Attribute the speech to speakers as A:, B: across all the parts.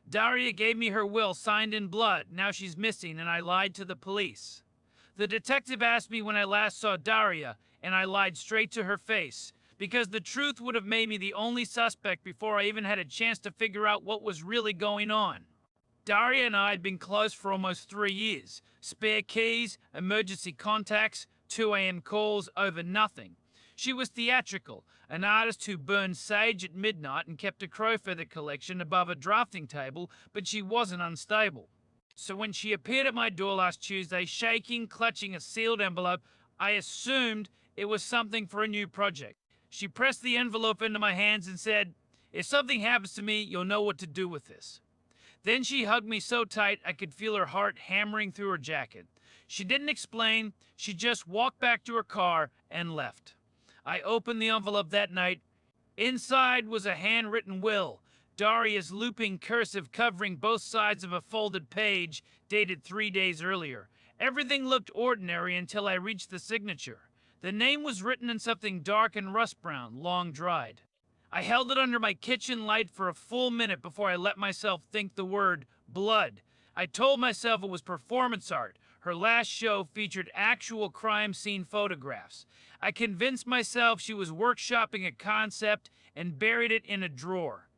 A: Daria gave me her will signed in blood. Now she's missing, and I lied to the police. The detective asked me when I last saw Daria, and I lied straight to her face, because the truth would have made me the only suspect before I even had a chance to figure out what was really going on. Daria and I had been close for almost 3 years. Spare keys, emergency contacts, 2 a.m. calls over nothing. She was theatrical, an artist who burned sage at midnight and kept a crow feather collection above a drafting table, but she wasn't unstable. So when she appeared at my door last Tuesday, shaking, clutching a sealed envelope, I assumed it was something for a new project. She pressed the envelope into my hands and said, "If something happens to me, you'll know what to do with this." Then she hugged me so tight I could feel her heart hammering through her jacket. She didn't explain, she just walked back to her car and left. I opened the envelope that night. Inside was a handwritten will, Daria's looping cursive covering both sides of a folded page dated 3 days earlier. Everything looked ordinary until I reached the signature. The name was written in something dark and rust brown, long dried. I held it under my kitchen light for a full minute before I let myself think the word blood. I told myself it was performance art. Her last show featured actual crime scene photographs. I convinced myself she was workshopping a concept and buried it in a drawer.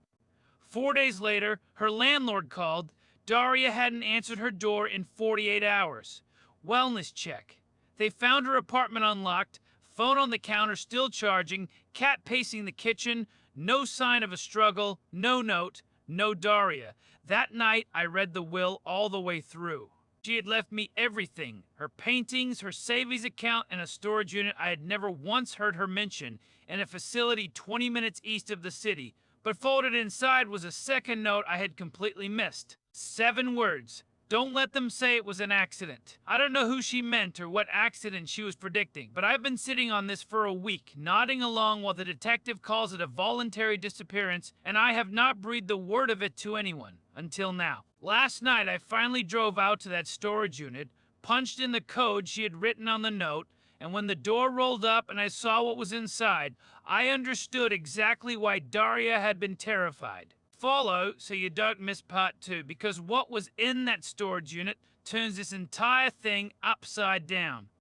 A: 4 days later, her landlord called. Daria hadn't answered her door in 48 hours. Wellness check. They found her apartment unlocked, phone on the counter still charging, cat pacing the kitchen, no sign of a struggle, no note, no Daria. That night, I read the will all the way through. She had left me everything, her paintings, her savings account, and a storage unit I had never once heard her mention, in a facility 20 minutes east of the city. But folded inside was a second note I had completely missed. 7 words. Don't let them say it was an accident. I don't know who she meant or what accident she was predicting, but I've been sitting on this for a week, nodding along while the detective calls it a voluntary disappearance, and I have not breathed a word of it to anyone, until now. Last night, I finally drove out to that storage unit, punched in the code she had written on the note, and when the door rolled up and I saw what was inside, I understood exactly why Daria had been terrified. Follow so you don't miss part 2, because what was in that storage unit turns this entire thing upside down.